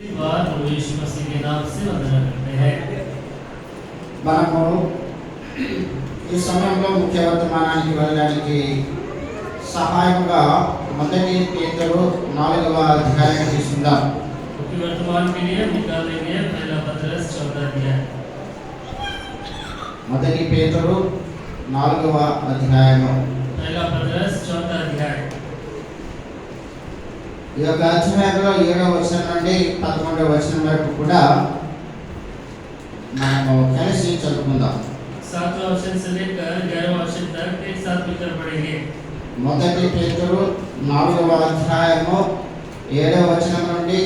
प्रभु यीशु मसीह के नाम से वंदना करते हैं। మనము ఈ సమయంలో ముఖ్య వర్తమానానికి వెళ్ళడానికి సహాయముగా మొదటి పేతురు 4వ అధ్యాయం తీసుకుందాం। मुख्य वर्तमान के लिए निकालेंगे पहला पत्रस 14 अध्याय। మొదటి పేతురు 4వ అధ్యాయము पहला पत्रस 14 अध्याय। ఈ యొక్క అధ్యాయంలో 7వ వచనం నుండి 11వ వచనం వరకు కూడా మనము కలిసి చదువుకుందాం। 7वां वचन से लेकर 11वां वचन तक एक साथ मिलकर पढ़ेंगे। మొదటి పేతురు 4వ అధ్యాయము 7వ వచనం నుండి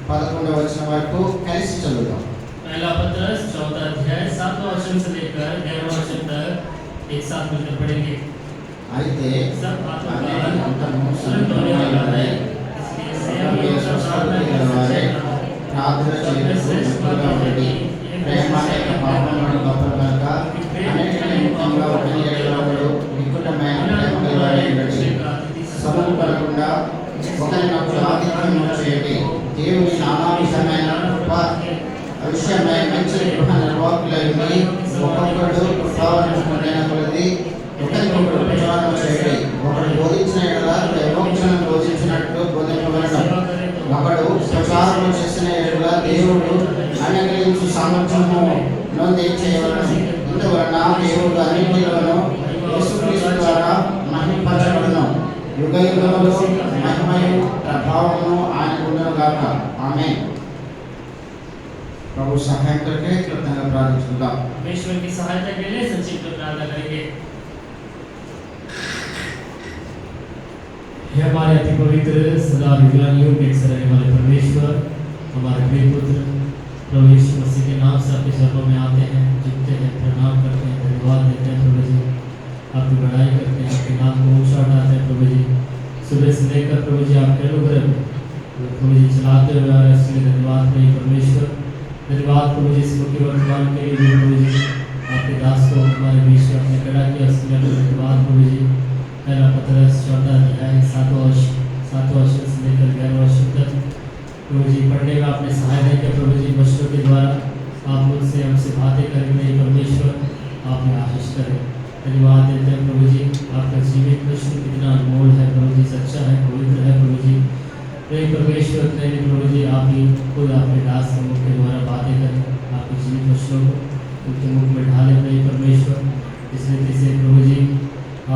11వ వచనం వరకు కలిసి చదువుదాం। पहला पत्रस 14 अध्याय 7वां वचन से लेकर 11वां वचन तक एक साथ मिलकर पढ़ेंगे। అయితే सब बातों का तुरंत होने वाला है, इसलिए सेवा में सब साधना कर सच्चाई करो। ప్రార్థన చేయడం ప్రేమ అనే పాపములను గొప్పగాక అన్నిటికీ ముఖ్యంగా ఒకరి ఎడల ఒకడు నికటమైన ప్రేమ గలవారై ఉండండి। సభలు పడకుండా ఒకరినొకరు ఆతిథ్యం చేయండి। దేవుని నానావిధమైన కృప విషయమై మంచి గృహ నిర్వాహకులై ఉండి ఒక్కొక్కడు కృపావరము పొందిన కొలది ఒకరికొకరు ప్రచారం చేయండి। ఒకడు బోధించిన ఎడల దైవోక్షణం బోధించినట్టు బోధింపవలెను। ఒకడు ప్రచారం చేసిన ఎడల దేవుడు అనుగ్రహించు సామర్థ్యము నొంది చేయవలెను। ఇందువలన దేవుడు అన్నిటిలోనూ యేసుక్రీస్తు ద్వారా మహిమపరచబడును। యుగ యుగములు మహిమయు ప్రభావము ఆయనకుండును గాక। ఆమేన్। प्रभु सहाय करके कृतज्ञता प्रार्थना। परमेश्वर की सहायता के लिए संक्षिप्त प्रार्थना करेंगे। हे हमारे अति पवित्र सदा विज्ञानियों के रहने वाले परमेश्वर, हमारे प्रिय पुत्र प्रभु यीशु मसीह के नाम से आपके चरणों में आते हैं, झुकते हैं, प्रणाम करते हैं, धन्यवाद देते हैं प्रभु जी, आपकी बड़ाई करते हैं, आपके नाम को ऊंचा उठाते हैं प्रभु जी। सुबह से लेकर प्रभु जी आपके अनुग्रह में प्रभु जी चलाते हुए आ रहे हैं, इसलिए धन्यवाद प्रभु परमेश्वर। धन्यवाद प्रभु जी इस मुख्य वर्तमान के लिए भी प्रभु जी, आपके दास को हमारे बीच में आपने खड़ा किया, उसके लिए धन्यवाद प्रभु जी। पहला पत्रस 14 अध्याय 7वां वचन से लेकर 11वां वचन तक प्रभु जी पढ़ने में आपने सहायता किया प्रभु जी। वचनों के द्वारा आप मुझसे हमसे बातें करेंगे परमेश्वर, आपने आशीष करें। धन्यवाद देते हैं प्रभु जी, आपका जीवित वचन कितना अनमोल है प्रभु जी, सच्चा है, पवित्र है प्रभु जी। परमेश्वर नहीं प्रभु जी, आप ही खुद आपके दास के मुख के द्वारा बातें करें, आपके जीवित वचनों को उनके मुख में ढाले नहीं परमेश्वर। इस रीति से प्रभु जी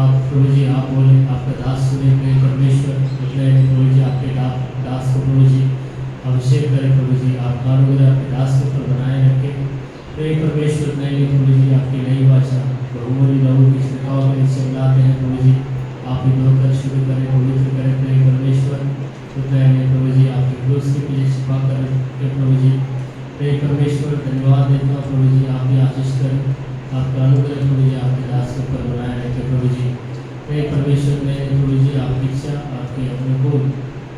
आप बोले, आपका दास सुने नहीं परमेश्वर। प्रभु जी आपके दास को प्रभु जी अभिषेक करें प्रभु जी, आप अनुग्रह आपके दास के ऊपर बनाए रखें। परमेश्वर नहीं प्रभु जी, आपकी नई भाषा बहुमूल्य लोगों की शिकाओं में इससे मिलाते हैं प्रभु जी, आप ही धोकर शुरू करें, पवित्र करें परमेश्वर। प्रभु जी आपके क्रूस के पीछे छिपा कर प्रभु जी परमेश्वर। धन्यवाद देता हूँ प्रभु जी, आप ही आशीष करें, आपका अनुग्रह प्रभु जी आपके दास के ऊपर बनाए रखे प्रभु जी। परमेश्वर में प्रभु जी आपकी इच्छा आपके अनुकूल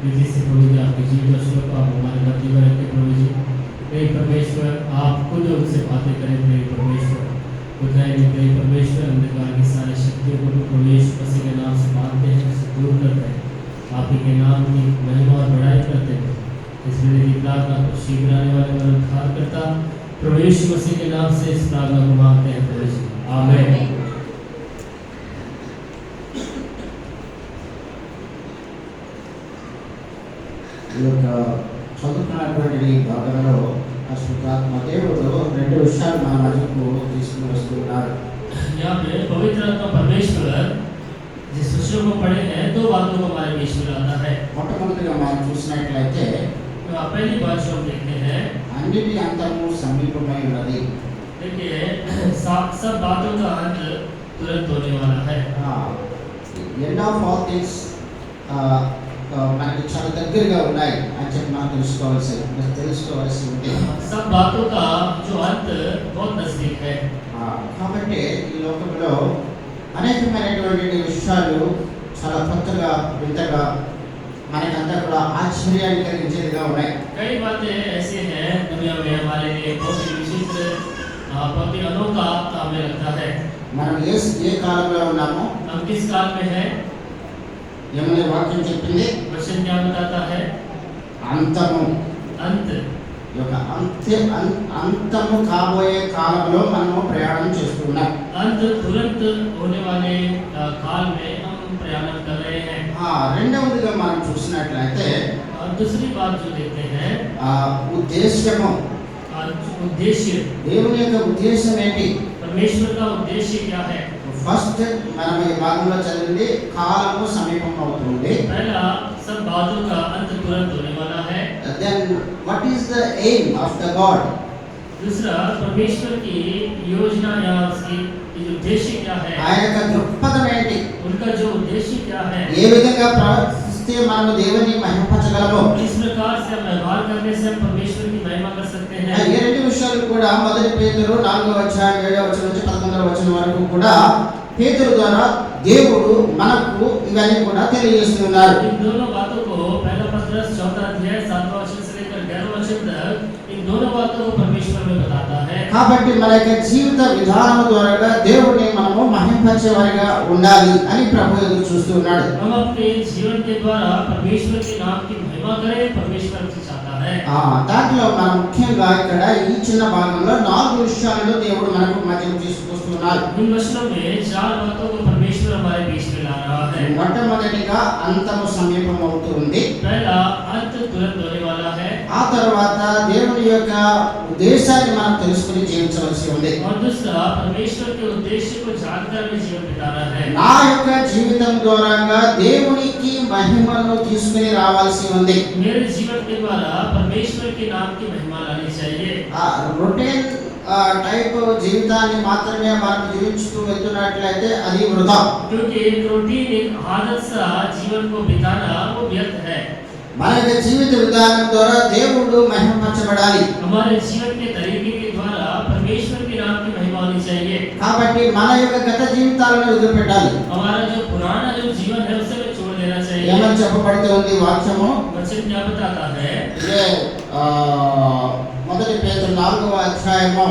विधि से प्रभु जी आपके जीवन वचनों को आप हमारे मध्य में रखें प्रभु जी। परमेश्वर आप खुद उनसे बातें करें परमेश्वर। परमेश्वर अंधकार की सारी शक्तियों को प्रभु यीशु मसीह के नाम से मानते हैं, उसे दूर करते हैं, आप ही के नाम की महिमा और बड़ाई करते हैं। इस मेरे की प्रार्थना को शीघ्र आने वाले में उद्धार करता प्रभु यीशु मसीह के नाम से इस प्रार्थना को मांगते हैं प्रभु जी, आमीन। ఈ యొక్క చదువుతున్నటువంటి భాగంలో పరిశుద్ధాత్మ దేవుడు రెండు విషయాలు మన మధ్యకు తీసుకుని వస్తున్నారు। यहाँ पे पवित्र आत्मा परमेश्वर जिस विषय को पढ़े हैं दो बातों को हमारे बीच में लाता है। మొట్టమొదటిగా మనం చూసినట్లయితే पहली बात जो हम देखते हैं, అన్నిటి అంతము సమీపమై ఉన్నది। देखिए सब बातों का अंत तुरंत होने वाला है। ఎండ్ ఆఫ్ ఆల్ థింగ్స్ మనకి చాలా దగ్గరగా ఉన్నాయి అని చెప్పి మనం తెలుసుకోవాల్సి ఉంది। सब बातों का जो अंत बहुत नजदीक है। కాబట్టి ఈ లోకంలో అనేకమైనటువంటి విషయాలు చాలా కొత్తగా వింతగా మనకంతా కూడా ఆశ్చర్యాన్ని కలిగించేదిగా ఉన్నాయి। कई बातें ऐसी हैं दुनिया में हमारे लिए बहुत ही विचित्र बहुत ही अनोखा हमें लगता है। మనం ఏ కాలంలో ఉన్నామో हम किस काल में है, ఏమనే వాక్యం చెప్పింది, वचन क्या बताता है, అంతము अंत ఈ యొక్క అంతము కాబోయే కాలంలో మనము ప్రయాణం చేస్తున్నాం. अंत तुरंत होने वाले काल में हम प्रयाण कर रहे हैं. రెండవదిగా మనం చూసినట్లయితే और दूसरी बात जो देखते हैं ఉద్దేశ్యము. उद्देश्य, దేవుని యొక్క ఉద్దేశం ఏంటి? परमेश्वर का उद्देश्य क्या है? ఫస్ట్ మనం ఈ భాగంలో చదివింది కాలము సమీపం అవుతుంది. पहला सब बातों का अंत तुरंत होने वाला है. Then what is the aim of the God? दूसरा, परमेश्वर की योजना या उसकी उद्देश्य क्या है? ఆయన యొక్క దృక్పథం ఏంటి? उनका जो उद्देश्य क्या है? ఏ విధంగా ప్రవర్తిస్తే మనము దేవుని మహిమపరచగలము? किस प्रकार से हम व्यवहार करने से हम परमेश्वर की महिमा कर सकते हैं? ఈ రెండు విషయాలు కూడా మొదటి పేతురు 4వ అధ్యాయం 7వ వచనం నుంచి 11వ వచనం వరకు కూడా పేతురు ద్వారా దేవుడు మనకు ఇవన్నీ కూడా తెలియజేస్తున్నారు. इन दोनों बातों को पहला पत्रस 4वां अध्याय 7वां वचन से लेकर 11वां वचन तक इन दोनों बातों को परमेश्वर में बताता है. కాబట్టి మన యొక్క జీవిత విధానం ద్వారా దేవుడిని మనము మహిమపరిచేవారిగా ఉండాలి అని ప్రభు ఎదురు చూస్తున్నాడు. हम अपने जीवन के द्वारा परमेश्वर के नाम की महिमा करें, परमेश्वर से चाहता है. దాంట్లో మనం ముఖ్యంగా ఇక్కడ ఈ చిన్న భాగంలో 4 విషయాలను దేవుడు మనకు మధ్యకు తీసుకొస్తున్నారు. इन वचनों में 4 बातों को परमेश्वर हमारे बीच में ला रहा है. మొట్టమొదటిగా అంతము సమీపం అవుతుంది. पहला, अंत तुरंत होने वाला है. ఆ తర్వాత దేవుని యొక్క ఉద్దేశాన్ని మనం తెలుసుకుని జీవించవలసి ఉంది. और दूसरा, परमेश्वर के उद्देश्य को जानकर हमें जीवन बिताना है. నా యొక్క జీవితం ద్వారా దేవునికి మహిమను తీసుకుని రావాల్సి ఉంది. मेरे जीवन के द्वारा परमेश्वर के नाम की महिमा लानी चाहिए. రొటీన్ టైప్ జీవితాన్ని మాత్రమే మనం జీవించుతూ వెళ్తున్నట్లయితే అది వృధా. क्योंकि एक रूटीन, एक आदत सा जीवन को बिताना वो व्यर्थ है. మన యొక్క జీవిత విధానం ద్వారా దేవుడు మహిమపరచబడాలి. हमारे जीवन के तरीके के द्वारा परमेश्वर के नाम की महिमा होनी चाहिए. కాబట్టి మన యొక్క గత జీవితాలను వదిలిపెట్టాలి. हमारा जो पुराना जो जीवन है उसे हमें छोड़ देना चाहिए. ఏమని చెప్పబడుతుంది వాక్యము? वचन क्या बताता है? ఇదే మొదటి పేతురు 4వ అధ్యాయము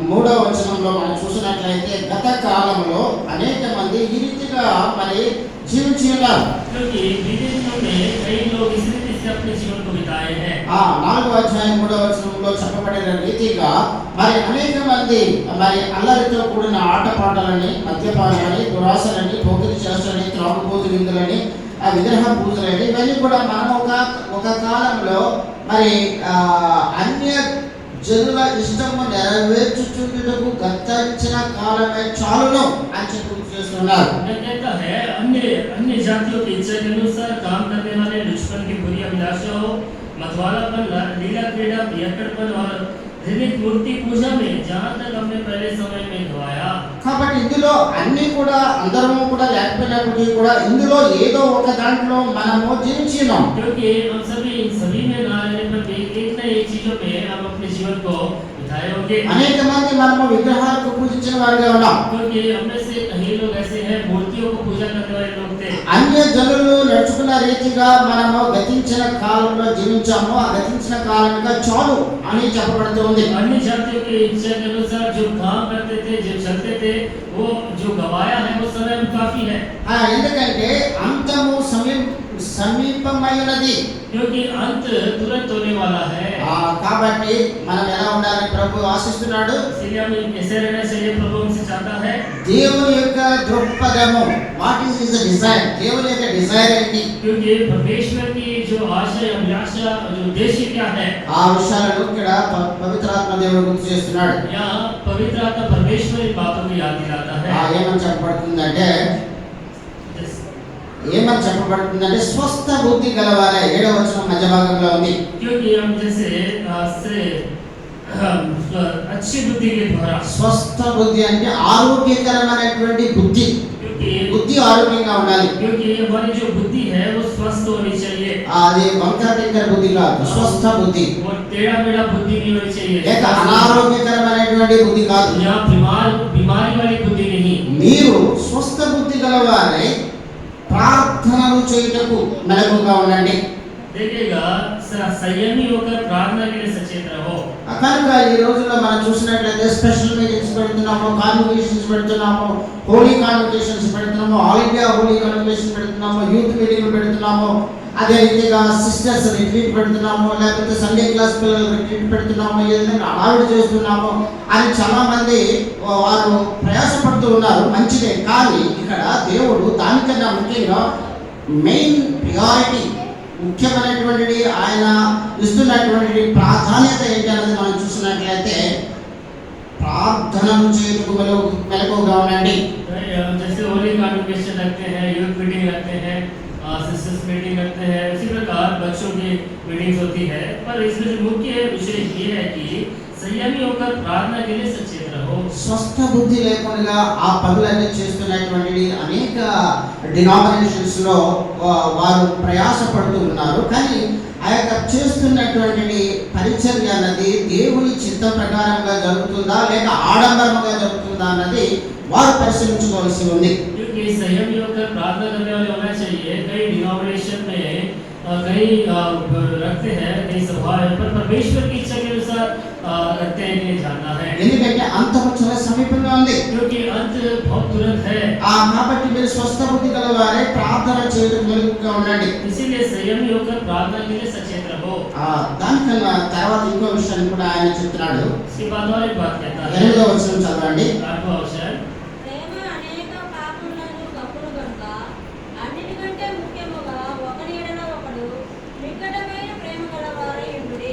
3వ వచనంలో మనం చూసినట్లయితే గత కాలంలో అనేక మంది ఈ రీతిగా మరి జీవించి ఉన్నారు. क्योंकि बीते दिनों में कई लोग इस रीति से अपने जीवन को बिताए हैं. 4వ అధ్యాయం 3వ వచనంలో చెప్పబడిన రీతిగా మరి అనేక మంది మరి అల్లరితో కూడిన ఆటపాటలని, మద్యపానాలని, దురాశలని, పోకిరి చేష్టలని, త్రాగుబోతు విందులని, విగ్రహ పూజలని, ఇవన్నీ కూడా మనం ఒక కాలంలో మరి అన్య జనుల ఇష్టము నెరవేర్చుచుటకు గతించిన కాలమే చాలును అని చెప్పి చేస్తున్నారు. कहता है अन्य जातियों की इच्छा के अनुसार काम करने वाले, दुश्मन की बुरी अभिलाषा हो, मतवालापन, लीला क्रीड़ा, पियक्कड़पन और धिनिक मूर्ति पूजा में जहाँ तक हमने पहले समय में गवाया. కాబట్టి ఇందులో అన్ని కూడా అందరము కూడా లేకపోయినప్పటికీ కూడా ఇందులో ఏదో ఒక దాంట్లో మనము జీవించినాం. क्योंकि हम सभी में ना रहने पर एक न एक चीजों में हम अपने जीवन को बिताए होंगे. అనేక మంది మనము విగ్రహాలకు పూజించిన వారిగా ఉన్నాం. क्योंकि हममें से कई लोग ऐसे हैं मूर्तियों को पूजा करने वाले लोग थे. అన్య జనులు నడుచుకున్న రీతిగా మనము గతించిన కాలంలో జీవించాము. ఆ గతించిన కాలంగా చాలు అని చెప్పబడుతుంది. अन्य जातियों की इच्छा के अनुसार जो काम करते थे, जो चलते थे, वो जो गवाया है वो समय काफी है. ఎందుకంటే అంతము సమీపమైనది. क्योंकि अंत तुरंत होने वाला है. కాబట్టి మనం ఎలా ఉండాలని ప్రభు ఆశిస్తున్నాడు? इसलिए हमें कैसे रहना चाहिए प्रभु हमसे चाहता है. దేవుని యొక్క దృక్పథము, వాట్ ఈస్ హిస్ డిజైర్? దేవుని యొక్క డిజైర్ ఏంటి? क्योंकि परमेश्वर की जो आशय, अभिलाषा, जो उद्देश्य क्या है, ఆ విషయాలను ఇక్కడ పవిత్రాత్మ దేవుడు గుర్తు చేస్తున్నాడు. यहाँ पवित्र आत्मा परमेश्वर इन बातों को याद दिलाता है. ఏమని చెప్పబడుతుందంటే స్వస్థ బుద్ధి గలవారే. 7వ వచనం మధ్య భాగంలో ఉంది. क्योंकि हम जैसे अच्छी बुद्धि के द्वारा, స్వస్థ బుద్ధి అంటే ఆరోగ్యకరమైనటువంటి బుద్ధి. బుద్ధి ఆరోగ్యంగా ఉండాలి. क्योंकि हमारी जो बुद्धि है वो स्वस्थ होनी चाहिए. అది వంకర టింకర బుద్ధి కాదు, స్వస్థ బుద్ధి. वो टेढ़ा मेढ़ा बुद्धि नहीं होनी चाहिए. లేక అనారోగ్యకరమైనటువంటి బుద్ధి కాదు. या बीमारी वाली बुद्धि नहीं. మీరు స్వస్థ బుద్ధి గలవారై ప్రార్థనలు చేయుటకు మెలకుగా ఉండండి. देखिएगा संयमी होकर प्रार्थना के लिए सचेत रहो। కనుక ఈ రోజుల్లో మనం చూసినట్లయితే స్పెషల్ మీటింగ్స్ పెడుతున్నాము, కాన్వకేషన్స్ పెడుతున్నాము, హోలీ కాన్వకేషన్స్ పెడుతున్నాము, ఆల్ ఇండియా హోలీ కాన్వకేషన్ పెడుతున్నాము, యూత్ మీటింగ్లు పెడుతున్నాము, అదే రీతిగా సిస్టర్స్ రిట్రీట్ పెడుతున్నాము, లేకపోతే సండే క్లాస్ పిల్లలు రిట్రీట్ పెడుతున్నాము, ఏదైనా ఆవిడ చేస్తున్నాము అని చాలా మంది వారు ప్రయాసపడుతూ ఉన్నారు. మంచిదే, కానీ ఇక్కడ దేవుడు దానికన్నా ముఖ్యంగా మెయిన్ ప్రియారిటీ, ముఖ్యమైనటువంటిది, ఆయన ఇస్తున్నటువంటి ప్రాధాన్యత ఏంటి అన్నది మనం చూసినట్లయితే ప్రార్థనలు చేయుటకు మెలకువగా ఉండండి. जैसे होली कॉन्वोकेशन रखते हैं, यूथ मीटिंग रखते हैं, सिस्टर्स मीटिंग रखते हैं, उसी प्रकार बच्चों की मीटिंग्स होती है, पर इसमें जो मुख्य विषय ये है कि संयमी होकर प्रार्थना के लिए सचेत रहो। స్వస్థ బుద్ధి లేకుండా ఆ పనులన్నీ చేస్తున్నటువంటి అనేక డినామినేషన్స్ లో వారు ప్రయాసపడుతూ ఉన్నారు. కానీ ఆ యొక్క చేస్తున్నటువంటి పరిచర్య అన్నది దేవుని చిత్త ప్రకారంగా జరుగుతుందా లేక ఆడంబరంగా జరుగుతుందా అన్నది వారు పరిశీలించుకోవాల్సి ఉంది. क्योंकि संयमी होकर प्रार्थना करने वाले होना चाहिए। कई डिनोमिनेशन में कई रखते हैं, कई सभा पर परमेश्वर की इच्छा के अनुसार रखते हैं, ये जानना है। ఎందుకంటే అంతము చాలా సమీపంగా ఉంది, क्योंकि अंत बहुत तुरंत है। కాబట్టి మీరు స్వస్థ బుద్ధి గలవారే ప్రార్థన చేయడం మెలకువగా ఉండండి. इसीलिए संयमी होकर प्रार्थना के लिए सचेत रहो। దానికన్నా తర్వాత ఇంకో విషయాన్ని కూడా ఆయన చెప్తున్నాడు. इसके बाद और एक बात कहता है, 8వ వచనం చదవండి. 8वां वचन, ప్రేమ అనేక పాపములను కప్పును గనుక అన్నిటికంటే ముఖ్యముగా ఒకని ఎడల ఒకడు నికటమైన ప్రేమ గలవారై ఉండుడి.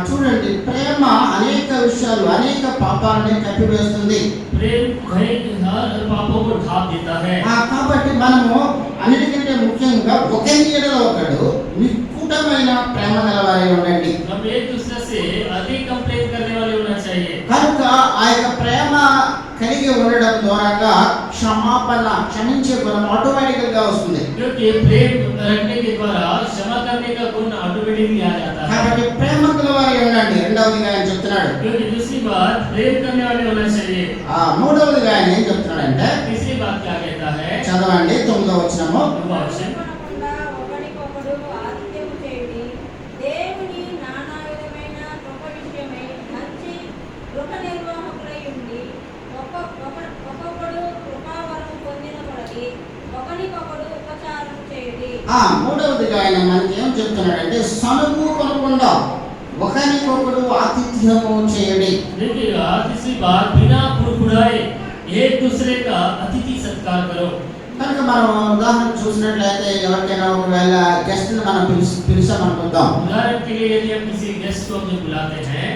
చూడండి, ప్రేమ అనేక విషయాలు, అనేక పాపాలని కప్పివేస్తుంది. प्रेम कई हर पापों को ढांप देता है। కాబట్టి మనము అన్నిటికంటే ముఖ్యంగా ఒకరి ఎడల ఒకడు నికటమైన ప్రేమ గలవారై ఉండండి. हम एक दूसरे से अधिक कंप्लेन करने वाले होना चाहिए। కనుక ఆ యొక్క ప్రేమ కలిగి ఉండడం ద్వారా క్షమించే గుణం ఆటోమేటికల్ గా వస్తుంది. क्योंकि प्रेम रखने के द्वारा क्षमा करने का गुण ऑटोमेटिकली आ जाता है। కాబట్టి ప్రేమ గలవారై ఉండండి. రెండవదిగా ఆయన చెప్తున్నాడు. क्योंकि दूसरी बात प्रेम करने वाले होना चाहिए। మూడవదిగా ఆయన ఏం చెప్తున్నాడంటే, तीसरी बात क्या कहता है, చదవండి 9వ వచనము. అనుకొనకుండా ఒకరికొకడు ఆతిథ్యము చేయుడి. దేవుని నానా విధమైన కృప విషయమై మంచి గృహ నిర్వాహకులై ఉండి ఒక్కొక్కడు కృపావరం పొందిన కొలది ఒకరికొకడు ఉపచారం చేయుడి. మూడవదిగా ఆయన మనకి ఏం చెప్తున్నాడంటే, సనుగు కొనకుండా ఒకరికొకడు ఆతిథ్యము చేయడి. देखिएगा तीसरी बात, बिना कुड़कुड़ाए एक दूसरे का अतिथि सत्कार करो। కనుక మనం ఉదాహరణ చూసినట్లయితే ఎవరికైనా ఒకవేళ గెస్ట్ మనం పిలిచామనుకుందాం. उदाहरण के लिए यदि हम किसी गेस्ट को हम बुलाते हैं,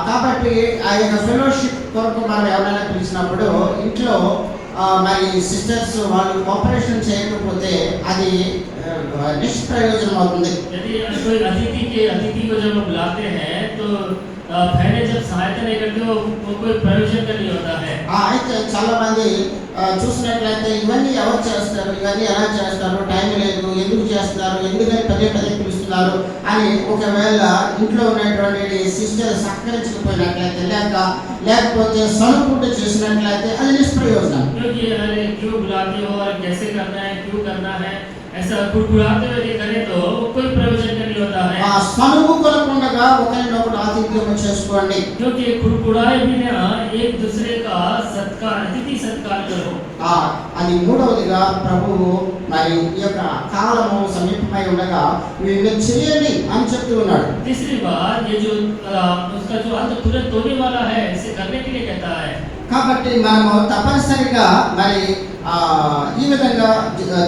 కాబట్టి ఆ యొక్క ఫెలోషిప్ కొరకు మనం ఎవరైనా పిలిచినప్పుడు ఇంట్లో మరి సిస్టర్స్ వాళ్ళు కోఆపరేషన్ చేయకపోతే అది నిష్ప్రయోజనం అవుతుంది. यदि कोई अतिथि को जब हम बुलाते हैं तो पहले जब सहायता नहीं करते वो कोई प्रयोजन का नहीं होता है। అయితే చాలా మంది చూసినట్లయితే ఇవన్నీ ఎవరు చేస్తారు, ఇవన్నీ ఎలా చేస్తారు, టైం లేదు, ఎందుకు చేస్తారు, ఎందుకని పదే పదే పిలుస్తున్నారు అని ఒకవేళ ఇంట్లో ఉన్నటువంటి సిస్టర్ సహకరించకపోయినట్లయితే లేకపోతే సనుకుంటూ చేసినట్లయితే అది నిష్ప్రయోజనం. क्योंकि अरे क्यों बुलाते हो और कैसे करना है, क्यों करना है, ऐसा कुड़कुड़ाते हुए करें तो कोई प्रयोजन का नहीं होता है। సనుగు కొనకుండా ఒకరినొకరు ఆతిథ్యం చేసుకోండి. क्योंकि कुड़कुड़ाए बिना एक दूसरे का सत्कार, अतिथि सत्कार करो। అది మూడవదిగా ప్రభువు మరి ఈ యొక్క కాలము సమీపమై ఉండగా వీళ్ళు చేయండి అని చెప్తూ ఉన్నాడు. तीसरी बात, ये जो उसका जो अंत तुरंत होने वाला है, इसे करने के लिए कहता है। కాబట్టి మనము తప్పనిసరిగా మరి ఈ విధంగా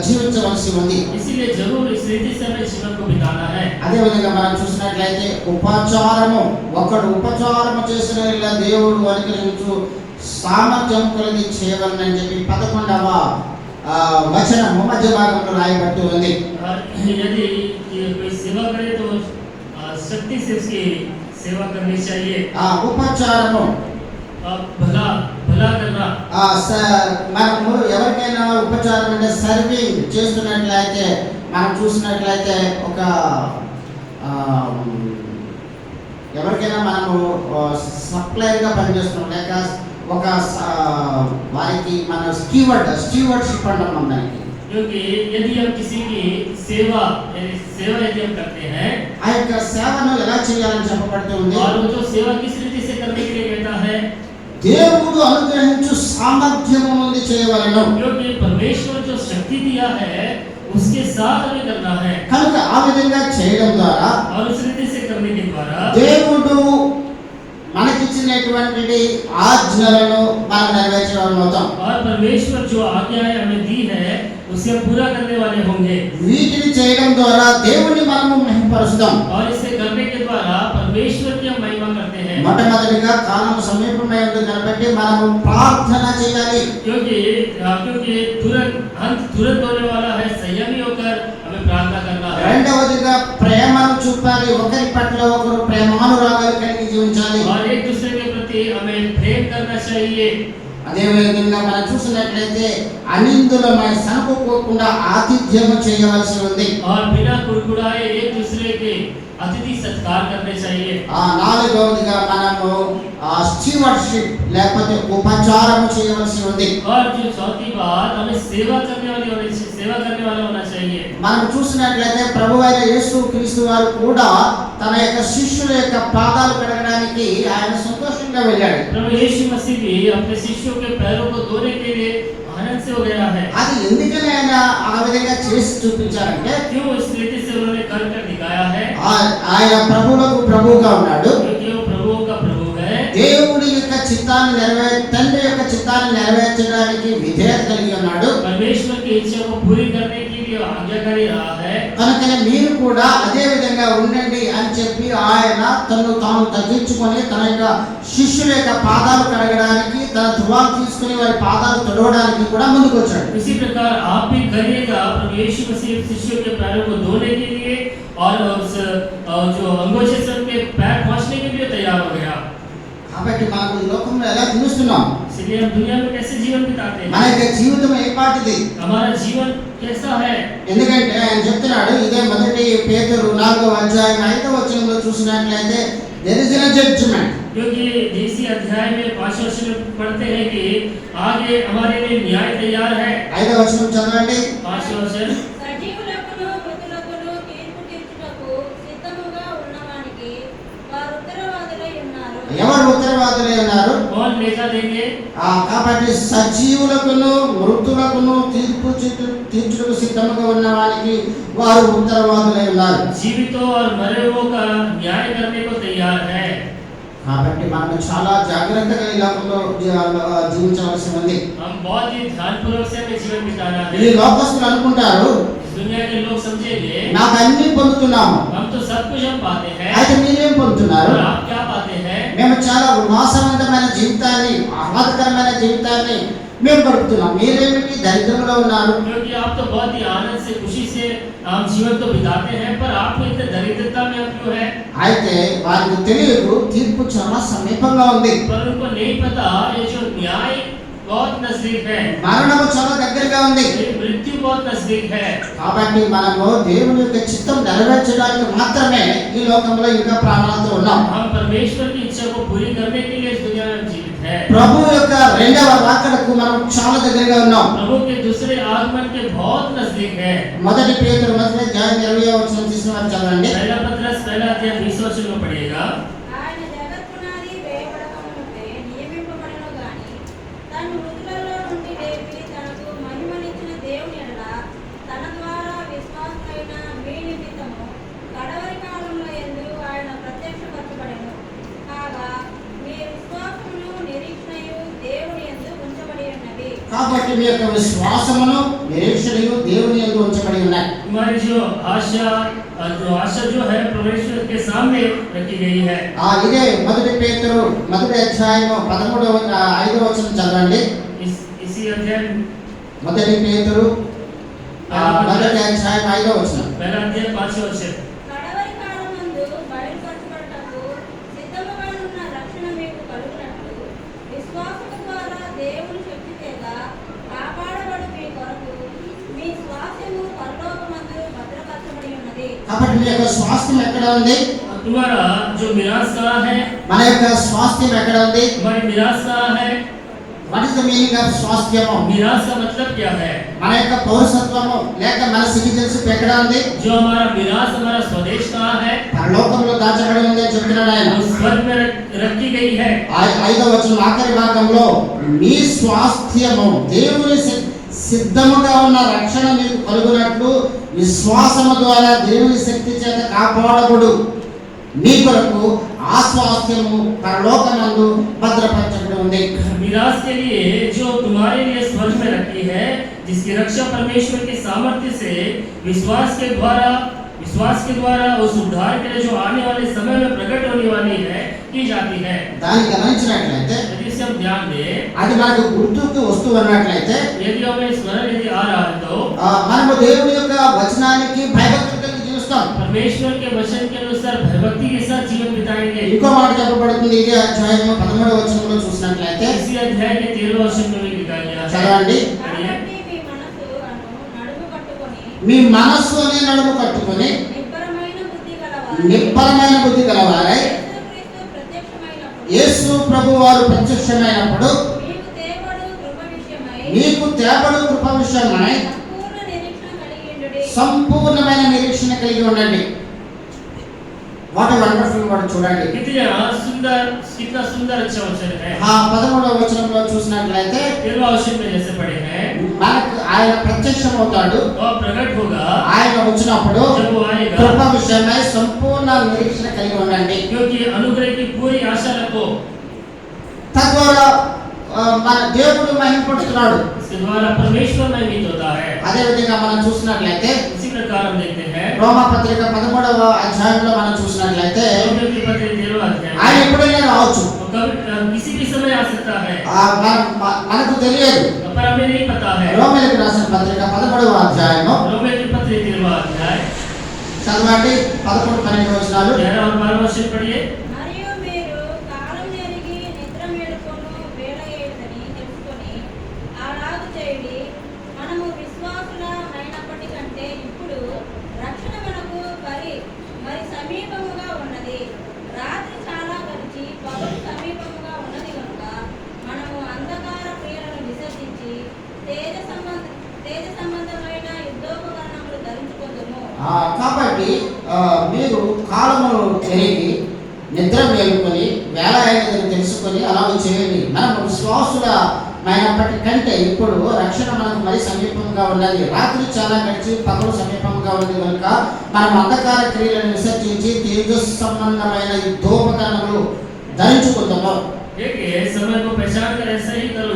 జీవించవలసి ఉంది. इसीलिए जरूर इस रीति से हमें जीवन को बिताना है। అదే విధంగా మనం చూసినట్లయితే ఉపచారము, ఒకడు ఉపచారము చేసిన ఇలా దేవుడు అనుగ్రహించు సామర్థ్యం కొలది చేయవలనని చెప్పి 11వ వచనము మధ్య భాగంలో రాయబడి ఉంది. यदि कोई सेवा करे तो शक्ति से उसकी सेवा करनी चाहिए। ఉపచారము भला करना। మనము ఎవరికైనా ఉపచారం అంటే సర్వింగ్ చేస్తున్నట్లయితే మనం చూసినట్లయితే ఒక ఎవరికైనా మనము సప్లైర్గా పనిచేస్తున్నాం లేక ఒక వారికి మన స్టీవర్డ్షిప్ అంటాం. దానికి क्योंकि यदि हम किसी की सेवा यदि हम करते हैं ఆ యొక్క సేవను ఎలా చేయాలని చెప్పబడుతుంది. और वो जो सेवा किस रीति से करने के लिए कहता है, దేవుడు అనుగ్రహించు సామర్థ్యము నుండి చేయవలెను. क्योंकि परमेश्वर जो शक्ति दिया है उसके साथ हमें करना है కనుక ఆ విధంగా చేయడం ద్వారా और उस रीति से करने के द्वारा దేవుడు మనకిచ్చినటువంటి ఆజ్ఞలను మనం నెరవేర్చే వాళ్ళం అవుతాం. और परमेश्वर जो आज्ञाएं हमें दी है उसे हम पूरा करने वाले होंगे వీటిని చేయడం ద్వారా దేవుణ్ణి మనము మహిమపరుస్తాం. और इसे करने के द्वारा परमेश्वर की हम महिमा करते हैं మొట్టమొదటిగా కాలం సమీపమై ఉంది కాబట్టి మనము ప్రార్థన చేయాలి. क्योंकि तुरंत होने वाला है, संयमी होकर हमें प्रार्थना करना है। రెండవదిగా ప్రేమను చూపాలి. ఒకరి పట్ల ఒకరు ప్రేమానురాగాలు కలిగి జీవించాలి. और एक दूसरे के प्रति हमें प्रेम करना चाहिए। అదే విధంగా మనం చూసినట్లయితే అనిందులమై సనుకోకుండా ఆతిథ్యము చేయవలసి ఉంది. और बिना कुड़कुड़ाए एक दूसरे के अतिथि सत्कार करने चाहिए। నాలుగవదిగా మనము స్టీవర్షిప్ లేకపోతే ఉపచారము చేయవలసి ఉంది. और जो चौथी बात, हमें सेवा करने वाला होना चाहिए। మనం చూసినట్లయితే ప్రభువైన యేసు క్రీస్తు వారు కూడా తన యొక్క శిష్యుల యొక్క పాదాలు కడగడానికి ఆయన సంతోషంగా వెళ్ళాడు. प्रभु यीशु मसीह भी अपने शिष्यों के पैरों को धोने के लिए आनंद से हो गया है। అది ఎందుకని ఆయన ఆ విధంగా చేసి చూపించారంటే क्यों इस रीति से उन्होंने कर दिखाया है? ఆయన ప్రభువులకు ప్రభువుగా ఉన్నాడు. क्योंकि वो प्रभुओं का प्रभु है। దేవుడి యొక్క చిత్తాన్ని తండ్రి యొక్క చిత్తాన్ని నెరవేర్చడానికి విధేయత కలిగి ఉన్నాడు. परमेश्वर की इच्छा को पूरी करने के लिए आज्ञाकारी रहा है। కనుకనే మీరు కూడా అదే విధంగా ఉండండి అని చెప్పి ఆయన తను తాను తగ్గించుకొని తన యొక్క శిష్యుల యొక్క పాదాలు కడగడానికి తన ధృవాలు తీసుకుని వారి పాదాలు తొడవడానికి కూడా ముందుకు వచ్చాడు. इसी प्रकार आप भी करिएगा। प्रभु यीशु मसीह शिष्यों के पैरों को धोने के लिए और उस जो अंगोछे से उनके पैर पहुंचने के लिए तैयार हो गया। కాబట్టి మనం ఈ లోకంలో ఎలా జీవిస్తున్నాం? इसलिए हम दुनिया में कैसे जीवन बिताते మన हैं? యొక్క జీవితం ఏ పాటిది? हमारा जीवन कैसा है? ఎందుకంటే ఆయన చెప్తున్నాడు, ఇదే మొదటి పేతురు 4వ అధ్యాయం 5వ వచనంలో చూసినట్లయితే there is a judgment. क्योंकि इसी अध्याय में 5 वर्ष में पढ़ते हैं कि आगे हमारे लिए न्याय तैयार है। 5వ వచనం చదవండి. 5 वर्ष సజీవులకును మృతులకును తీర్పు తీర్చుటకు సిద్ధముగా ఉన్నవానికి వారు ఉత్తరవాదులై ఉన్నారు. ఎవరు ఉత్తరవాదులై ఉన్నారు? कौन लेखा देंगे? కాబట్టి సజీవులకును మృతులకును తీర్పు తీర్చుటకు సిద్ధముగా ఉన్న వారికి వారు ఉత్తరవాదులై ఉన్నారు. जीवितों और मरे हुओं का न्याय करने को तैयार है। కాబట్టి మనం చాలా జాగ్రత్తగా ఈ లోకంలో జీవించవలసి ఉంది. हम बहुत ही ध्यानपूर्वक से हमें जीवन बिताना ఈ है। లోకస్తులు అనుకుంటారు, दुनिया के लोग समझेंगे నాకు అన్ని పొందుతున్నాము, हम तो सब कुछ हम पाते हैं। అయితే మీరేం పొందుతున్నారు? और आप क्या पाते हैं? మేము చాలా ఉల్లాసవంతమైన జీవితాన్ని ఆహ్లాదకరమైన జీవితాన్ని మేము గడుపుతున్నాం. మీరేమిటి దరిద్రంలో ఉన్నారు? क्योंकि आप तो बहुत ही आनंद से खुशी से हम जीवन तो बिताते हैं, पर आपको इतने दरिद्रता में आप क्यों है? అయితే వారికి తెలియదు తీర్పు చాలా సమీపంగా ఉంది. पर उनको नहीं पता ये जो न्याय बहुत नजदीक है, మరణము చాలా దగ్గరగా ఉంది. ये मृत्यु बहुत नजदीक है। కాబట్టి మనము దేవుని యొక్క చిత్తం నెరవేర్చడానికి మాత్రమే ఈ లోకంలో ఇంకా ప్రాణాలతో ఉన్నాం. हम परमेश्वर की इच्छा को पूरी करने के लिए इस दुनिया में जीवित है। ప్రభు యొక్క రెండవ రాకడకు మనం చాలా దగ్గరగా ఉన్నాం. प्रभु के दूसरे आगमन के बहुत नजदीक है। మొదటి పేతురు మొదటి అధ్యాయం 20వ వచనం తీసుకుని చదవండి. पहला पत्रस पहला अध्याय 20 वचन में पढ़िएगा। ఆయన జగత్పునాది వేయబడకమునుపే నియమింపబడెను గాని తను మృతులలో నుండి లేపి తనకు మహిమనిచ్చిన దేవుని ఎడల తన ద్వారా విశ్వాసులైన మీ నిమిత్తము కడవరి కాలంలో యందు ఆయన ప్రత్యక్షపరచబడెను. కాగా మీ విశ్వాసమును నిరీక్షణయు దేవుని యందు ఉంచబడి ఉన్నవి. కాబట్టి మీ యొక్క విశ్వాసమును నిరీక్షణయు దేవుని యందు ఉంచబడి ఉన్నాయి. हमारी जो आशा जो है परमेश्वर के सामने रखी गई है। ఇదే మొదటి పేతురు మొదటి అధ్యాయం 5వ వచనం చదవండి. इसी अध्याय మొదటి పేతురు మొదటి అధ్యాయం 5వ వచనం. पहला अध्याय 5 वचन। కడవరి కాలమందు బయలుపరచబడటకు సిద్ధముగానున్న రక్షణ మీకు కలుగునట్లు విశ్వాసము ద్వారా దేవుని శక్తి చేత కాపాడబడు మీ కొరకు మీ స్వాస్థ్యము పరలోకమందు భద్రపరచబడి ఉన్నది. కాబట్టి మీ యొక్క స్వాస్థ్యం ఎక్కడ ఉంది? तुम्हारा जो मिरास कहाँ है? మన యొక్క స్వాస్థ్యం ఎక్కడ ఉంది? हमारी मिरास कहाँ है? What is the meaning of స్వాస్థ్యము? मिरास का मतलब क्या है? మన యొక్క పౌరసత్వము లేక మన సిటిజన్షిప్ ఎక్కడ ఉంది? जो हमारा मिरास, हमारा स्वदेश कहाँ है? పరలోకంలో దాచబడి ఉంది అని చెప్తున్నాడు ఆయన. वो स्वर्ग में रखी गई है। 5వ వచనం ఆఖరి భాగంలో మీ స్వాస్థ్యము దేవుని సిద్ధముగా ఉన్న రక్షణ మీకు కలుగునట్లు విశ్వాసము ద్వారా దేవుని శక్తి చేత కాపాడబడు మీ కొరకు ఆ స్వాస్థ్యము పరలోకమందు భద్రపరచబడి ఉంది. मिरास के लिए जो तुम्हारे लिए स्वर्ग में रखी है, जिसकी रक्षा परमेश्वर के सामर्थ्य से विश्वास के द्वारा उस उद्धार के लिए जो आने वाले समय में प्रकट होने वाली है की जाती है। దాన్ని గమనించినట్లయితే यदि इसे हम ध्यान दें, అది మనకు గుర్తుకు వస్తూ ఉన్నట్లయితే यदि हमें स्मरण यदि आ रहा है तो మనము దేవుని యొక్క వచనానికి భయభక్తులు కలిగి జీవిస్తాం. परमेश्वर के वचन के अनुसार भयभक्ति के साथ जीवन बिताएंगे। ఇంకో మాట చెప్పబడుతుంది ఇదే అధ్యాయం 13వ వచనంలో చూసినట్లయితే इसी अध्याय के 13वें वचन में भी लिखा गया है। చదవండి. కాబట్టి నడుము కట్టుకొని మీ మనస్సు అనే నడుము కట్టుకొని నిబ్బరమైన బుద్ధి గలవారై నిబ్బరమైన బుద్ధి గలవారై యేసు యేసు క్రీస్తు ప్రత్యక్షమైనప్పుడు ప్రభు వారు ప్రత్యక్షమైనప్పుడు మీకు తేబడు కృప మీకు తేబడు కృప విషయమై విషయమై సంపూర్ణ నిరీక్షణ కలిగి ఉండుడి. సంపూర్ణమైన నిరీక్షణ కలిగి ఉండండి. వాట్ ఎ వండర్ఫుల్ వర్డ్ చూడండి. कितना सुंदर अच्छा वचन है। 13వ వచనంలో చూసినట్లయితే 13वां वचन में जैसे पढ़े हैं, మనకు ఆయన ప్రత్యక్షమవుతాడు. और प्रकट होगा ఆయన వచ్చినప్పుడు जब वो आएगा, కృప విషయమై సంపూర్ణ నిరీక్షణ కలిగి ఉండండి. क्योंकि अनुग्रह की पूरी आशा रखो। తద్వారా మన దేవుడు మహిమపడుతున్నాడు. इसके द्वारा परमेश्वर महिमित होता है। అదే విధంగా మనం చూసినట్లయితే इसी प्रकार हम देखते हैं రోమా పత్రిక 13వ అధ్యాయంలో మనం చూసినట్లయితే रोमियो की पत्री 13वां अध्याय ఆయన ఎప్పుడైనా రావచ్చు. वो कभी किसी भी समय आ सकता है, మనకు తెలియదు. पर हमें नहीं पता है। రోమీయులకు రాసిన పత్రిక 13వ అధ్యాయము रोमियो की पत्री 13वां अध्याय చదవండి 11-12 వచనాలు. 11 और 12 वचन पढ़िए। మరియు మీరు కాలం ఎరిగి నిద్ర మేలుకొను వేళ ఏదని తెలుసుకొని అలాగు చేయుడి. మనము విశ్వాసులమైనప్పటికంటే ఇప్పుడు రక్షణ మనకు మరి సమీపముగా ఉన్నది. రాత్రి చాలా గడిచి పగలు సమీపముగా ఉన్నది కనుక మనము అంధకార క్రియలను విసర్జించి తేజ సంబంధమైన యుద్ధోపకరణములు ధరించుకుందుము. కాబట్టి మీరు కాలమును ఎరిగి నిద్ర మేలుకొని వేళ అయినదని తెలుసుకొని అలాగ చేయండి. మనం విశ్వాసులమైనప్పటికంటే ఇప్పుడు రక్షణ మనకు మరి సమీపంగా ఉన్నది. రాత్రి చాలా గడిచి పగలు సమీపంగా ఉన్నది కనుక మనం అంధకార క్రియలను విసర్జించి తేజస్సు సంబంధమైన యుద్ధోపకరణములు ధరించుకుందాము. देखिए, समय को पहचान कर ऐसा ही करो,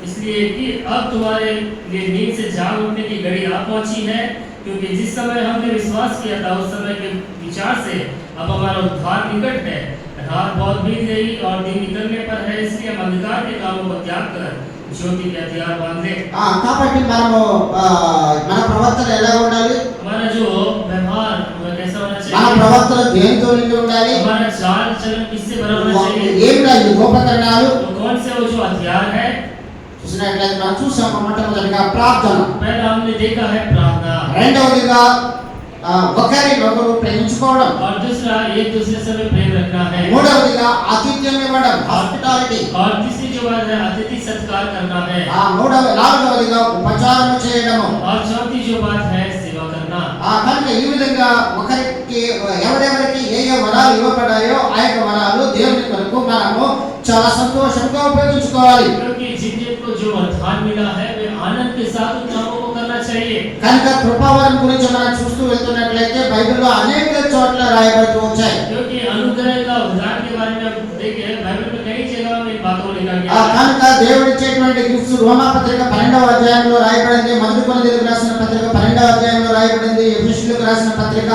इसलिए कि अब तुम्हारे लिए नींद से जाग उठने की घड़ी आ पहुंची है, क्योंकि जिस समय हमने विश्वास किया था उस समय के विचार से अब हमारा उद्धार निकट है। रात बहुत बीत गई और दिन निकलने पर है, इसलिए हम अंधकार के कामों को त्याग कर ज्योति के हथियार बांधे। కాబట్టి మనము మన ప్రవర్తన ఎలా ఉండాలి? हमारा जो व्यवहार कैसा होना మన चाहिए? ప్రవర్తన దేనితో నిండి ఉండాలి? हमारा चाल चलन किससे भरा होना चाहिए? ఏమిటా యుద్ధోపకరణాలు? तो कौन से वो जो हथियार है? చూసినట్లయితే మనం చూసాము మొట్టమొదటిగా ప్రార్థన, पहला हमने देखा है प्रार्थना, రెండవదిగా ఒకరినొకరు ప్రేమించుకోవడం, और दूसरा एक दूसरे से हमें प्रेम रखना है, మూడవదిగా ఆతిథ్యం ఇవ్వడం హాస్పిటాలిటీ, और तीसरी जो बात है अतिथि सत्कार करना है, నాలుగవదిగా ఉపచారం చేయడము. और चौथी जो बात है सेवा करना। కనుక ఈ విధంగా ఒకరికి ఎవరెవరికి ఏ ఏ వరాలు ఇవ్వబడాయో ఆ యొక్క వరాలు దేవుని కొరకు మనము చాలా సంతోషంగా ఉపయోగించుకోవాలి. क्योंकि जिन को जो वरदान मिला है वे आनंद के साथ उन कामों को करना चाहिए। కనుక కృపావరం గురించి మనం చూస్తూ వెళ్తున్నట్లయితే బైబిల్లో అనేక చోట్ల రాయబడుతూ వచ్చాయి. क्योंकि अनुग्रह का वरदान के बारे में हम देखें, बाइबल में कई जगह में इन बातों को लिखा गया है। కనుక దేవుడు ఇచ్చేటువంటి గిఫ్ట్స్ రోమా పత్రిక 12వ అధ్యాయంలో రాయబడింది, మొదటి కొరింథీయులకు రాసిన పత్రిక 12వ అధ్యాయంలో రాయబడింది, ఎఫెసీయులకు రాసిన పత్రిక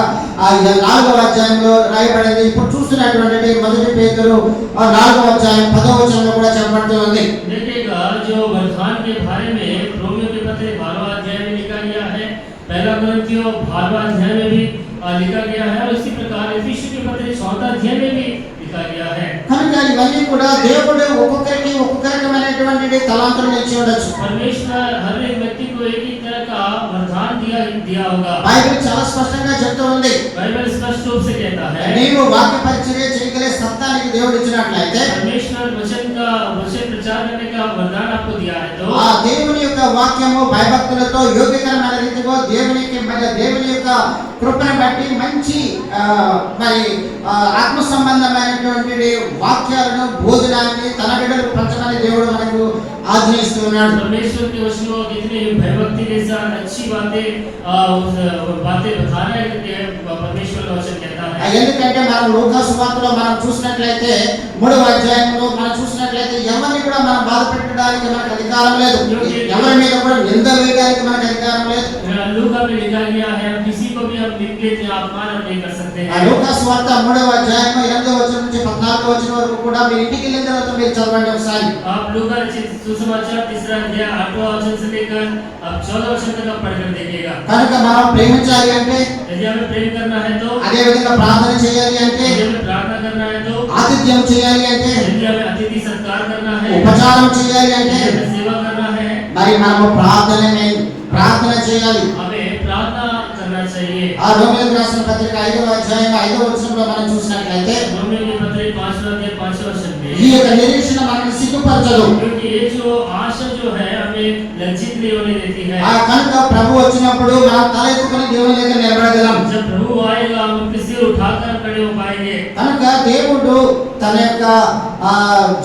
4వ అధ్యాయంలో రాయబడింది. ఇప్పుడు చూస్తున్నటువంటి మొదటి పేతురు 4వ అధ్యాయం 10వ వచనంలో కూడా చెప్పబడుతూ ఉంది. देखिएगा, जो वरदान के बारे में रोमियो के पत्र 12वां अध्याय में लिखा गया है, पहला कोरिन्थियों 12वां अध्याय में भी लिखा गया है, और इसी प्रकार एफिसियों के पत्र 4वां अध्याय में भी लिखा गया है। కనుక ఇవన్నీ కూడా దేవుడు ఒక్కొక్కరికి ఒక్కొక్క రకమైన అనేకమైనటువంటి తలాంతులను ఇచ్చి ఉండొచ్చు. परमेश्वर हर एक व्यक्ति को एक ही तरह का वरदान दिया होगा। బైబిల్ చాలా స్పష్టంగా చెప్తూ ఉంది, बाइबल स्पष्ट रूप से कहता है నీవు వాక్య పరిచర్య చేయగలిగే సత్తా నీకు దేవుడు ఇచ్చినట్లయితే, परमेश्वर वचन प्रचार करने का वरदान आपको दिया है तो ఆ దేవుని యొక్క వాక్యము భయభక్తులతో యోగ్యకరమైన రీతిలో దేవుని యొక్క కృపను బట్టి మంచి మరి ఆత్మ సంబంధమైనటువంటి వాక్యాలను బోధనాన్ని తన బిడ్డలకు పంచమని దేవుడు మనకు ఆజ్ఞాపిస్తూ ఉన్నాడు. परमेश्वर के वचनों कितने भयभक्ति के साथ अच्छी बातें बताना है परमेश्वर का वचन कहता है। ఎందుకంటే మనం లూకా సువార్తలో మనం చూసినట్లయితే 3వ అధ్యాయంలో మనం చూసినట్లయితే ఎవరిని కూడా మనం బాధ పెట్టడానికి మనకు అధికారం లేదు, ఎవరి మీద కూడా నింద వేయడానికి మనకు అధికారం లేదు. लूका में लिखा गया है किसी को भी हम निंदित या अपमान नहीं कर सकते हैं। లూకా సువార్త 3వ అధ్యాయం 8వ వచనం నుంచి 14వ వచనం వరకు కూడా మీరు ఇంటికి వెళ్ళిన తర్వాత మీరు చదవండి ఒకసారి. आप लूका सुसमाचार 3रा अध्याय 8वां वचन से लेकर अब 14वां वचन तक आप पढ़कर देखिएगा। కనుక మనం ప్రేమించాలి అంటే, यदि हमें प्रेम करना है तो, అదే విధంగా ప్రార్థన చేయాలి అంటే, यदि हमें प्रार्थना करना है तो, ఆతిథ్యం చేయాలి అంటే, यदि हमें अतिथि सत्कार करना है, ఉపచారం చేయాలి అంటే, यदि हमें सेवा करना है, మరి మనము ప్రార్థన చేయాలి. हमें प्रार्थना करना चाहिए। ఆ రోమీయులకు రాసిన పత్రిక 5వ అధ్యాయం 5వ వచనంలో మనం చూసినట్లయితే, रोमियो की पत्री 5वां अध्याय 5वें वचन में ఈ యొక్క నిరీక్షణ మనల్ని సిగ్గుపరచదు. क्योंकि ये जो आशा जो है हमें लज्जित नहीं होने देती है। కనుక ప్రభు వచ్చినప్పుడు మనం తల ఎత్తుకొని దేవుని దగ్గర నిలబడగలం. जब प्रभु आएगा हम अपने सिर उठाकर खड़े हो पाएंगे। కనుక దేవుడు తన యొక్క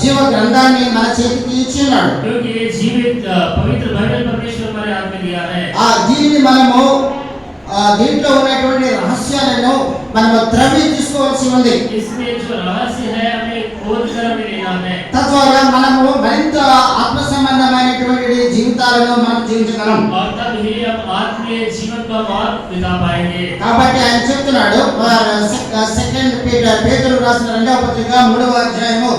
జీవ గ్రంథాన్ని మన చేతికి ఇచ్చి ఉన్నాడు. क्योंकि ये जीवित पवित्र बाइबल परमेश्वर हमारे हाथ में दिया है। దీనిని మనము దీంట్లో ఉన్నటువంటి రహస్యాలను మనము త్రవ్వి తీసుకోవాల్సి ఉంది. इसमें जो रहस्य है हमें खोद कर हमें लेना है। తద్వారా మనము మరింత ఆత్మ సంబంధమైనటువంటి జీవితాలను మనం జీవించగలం. और तब ही हम आत्मीय जीवन को और बिता पाएंगे। కాబట్టి ఆయన చెప్తున్నాడు, సెకండ్ పేతురు రాసిన 2వ పత్రిక 3వ అధ్యాయము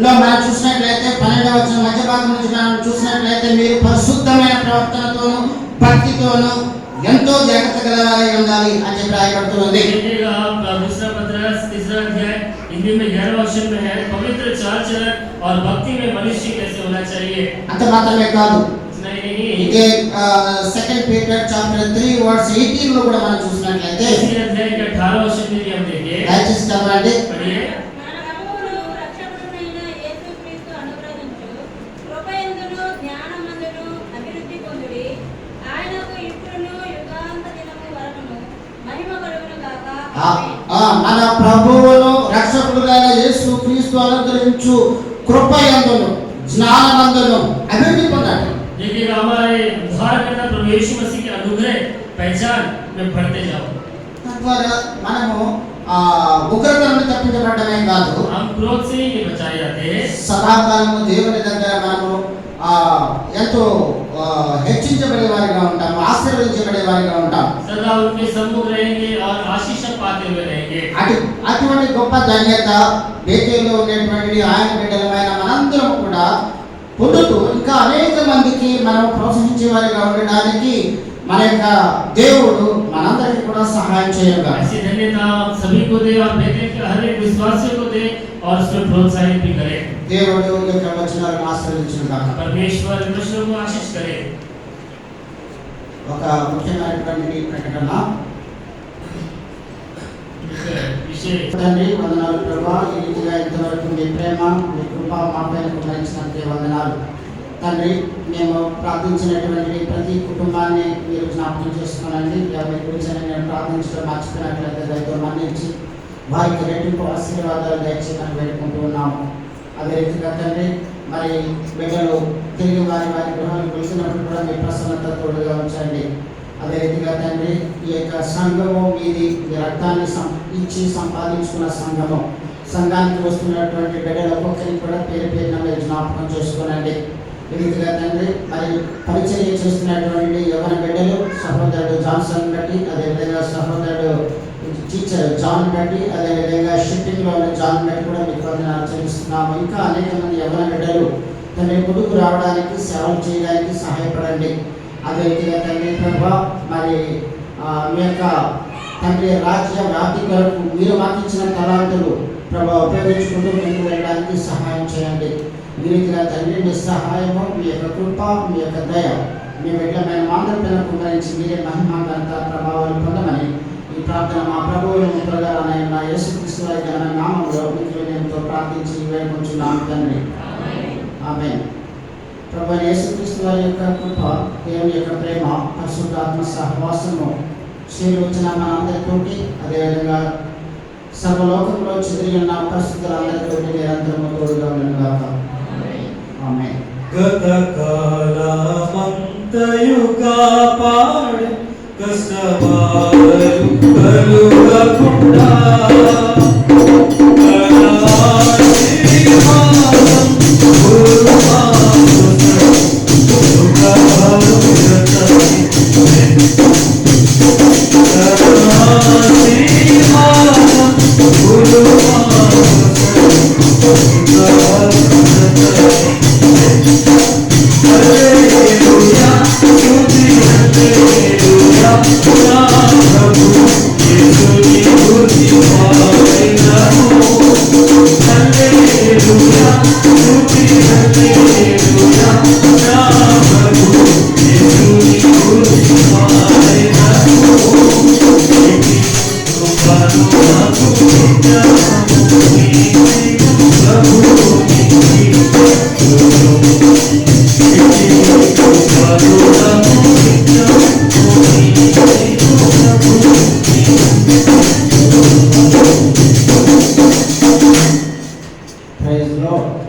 లో మనం చూసినట్లయితే 12వ వచనం మధ్య భాగం నుంచి మనం చూసినట్లయితే, మీరు పరిశుద్ధమైన ప్రవర్తనతోను భక్తితోను ఎంతో జాగ్రత్త గలవారై ఉండాలి అని చెప్పి రాయబడుతుంది. देखिएगा आप दूसरा पत्र 3रा अध्याय हिंदी में 11वां वचन में है, पवित्र चाल चलन और भक्ति में मनुष्य कैसे होना चाहिए। అంత మాత్రమే కాదు, नहीं ఇదే సెకండ్ పీటర్ చాప్టర్ 3 వర్స్ 18 లో కూడా మనం చూసినట్లయితే, इसी अध्याय के 18वां वचन में भी हम देखें। దయచేసి చదవండి. पढ़िए। మన ప్రభువును రక్షకుడునైన యేసుక్రీస్తు అనుగ్రహించు కృపయందును జ్ఞానమందును అభివృద్ధి పొందుడి. ఆయనకు ఇప్పుడును యుగాంత దినము వరకును మహిమ కలుగును గాక. ఆమేన్. మన ప్రభువును రక్షకుడునైన యేసు క్రీస్తు అనుగ్రహించు కృపయందును జ్ఞానమందును అభివృద్ధి పొందండి. देखिएगा हमारे उद्धारकर्ता प्रभु यीशु मसीह के अनुग्रह पहचान में बढ़ते जाओ। తద్వారా మనము ఉగ్రత నుండి తప్పించబడమే కాదు, हम क्रोध से ही बचाए जाते हैं। సదాకాలము దేవుని దగ్గర మనము ఎంతో హెచ్చించబడే వారిగా ఉంటాము, ఆశీర్వదించబడే వారిగా ఉంటాం. सदा उनके सम्मुख रहेंगे और आशीष पाते हुए रहेंगे। అటువంటి గొప్ప ధన్యత బేతేలులో ఉన్నటువంటి ఆయన బిడ్డలమైన మనందరం కూడా పొందుతూ ఇంకా అనేక మందికి మనం ప్రోత్సహించే వారిగా ఉండడానికి మన యొక్క దేవుడు మనందరికీ కూడా సహాయం చేయగా. ऐसी धन्यता हम सभी को दे और बेटे के हर एक विश्वासी को दे और उसमें प्रोत्साहित भी करे। దేవుడు ఈ యొక్క వచనాలను ఆశీర్వదించుగాక. परमेश्वर वचनों को आशीष करे। ఒక ముఖ్యమైనటువంటి ప్రకటన. विषय తండ్రి వందనాలు ప్రభా, ఈ రీతిగా ఇంతవరకు మీ ప్రేమ మీ కృప మా పైన కుమరించినందుకే వందనాలు తండ్రి. మేము ప్రార్థించినటువంటి ప్రతి కుటుంబాన్ని మీరు జ్ఞాపకం చేసుకోనండి. ఎవరి గురించి నేను ప్రార్థించడం మర్చిపోయినట్లయితే దయతో మన్నించి వారికి రెట్టింపు ఆశీర్వాదాలు దయచేయమని వేడుకుంటూ ఉన్నాము. అదే రీతిగా తండ్రి, మరి బిడ్డలు తిరిగి వారి గృహాలకు వెళ్తున్నప్పుడు కూడా మీ ప్రసన్నత తోడుగా ఉంచండి. అదే రీతిగా తండ్రి, ఈ యొక్క సంఘము మీది, మీ రక్తాన్ని ఇచ్చి సంపాదించుకున్న సంఘము, సంఘానికి వస్తున్నటువంటి బిడ్డల ఒక్కొక్కరికి కూడా పేరు పేరున మీరు జ్ఞాపకం చేసుకోనండి. ఈ రీతిగా తండ్రి, మరి పరిచర్య చేస్తున్నటువంటి యవన బిడ్డలు సహోదరుడు జాన్సన్ బట్టి, అదేవిధంగా సహోదరుడు టీచర్ జాన్ బట్టి, అదేవిధంగా షిప్పింగ్లో ఉన్న జాన్ బట్టి కూడా మీకు వందనాలు చెల్లిస్తున్నాము. ఇంకా అనేక మంది యవన బిడ్డలు తండ్రి ముందుకు రావడానికి, సేవలు చేయడానికి సహాయపడండి. అదే రీతిగా తండ్రి ప్రభా, మరి మీ యొక్క తండ్రి రాజ్య వ్యాప్తి కొరకు మీరు మాకు ఇచ్చిన తలాంతులు ప్రభా ఉపయోగించుకుంటూ ముందుకు వెళ్ళడానికి సహాయం చేయండి. ఈ రీతిగా తండ్రి మీ సహాయము, మీ యొక్క కృప, మీ యొక్క దయ మీ బిడ్డలమైన మాంద్రపిల్లను కుమరించి మీరే మహిమ ఘనత ప్రభావాలు పొందమని ఈ ప్రార్థన మా ప్రభువును ముద్రగారైన యేసుక్రీస్తు వారి ఘన నామములో మీకు వినయంతో ప్రార్థించి వేడుకొంచున్నాము తండ్రి. ఆమేన్. ప్రభు యేసుక్రీస్తు వారి యొక్క కృప, దేవుని యొక్క ప్రేమ, పరిశుద్ధాత్మ సహవాసము శ్రీలు వచ్చిన మనందరితోటి, అదేవిధంగా సర్వలోకంలో చెదిరి ఉన్న పరిశుద్ధులందరితో నిరంతరము తోడుగా ఉండగాక. ఆమేన్. గతకాలమంతయు కాపాడు కష్టబాధలు కలుగకుండా Praise the Lord.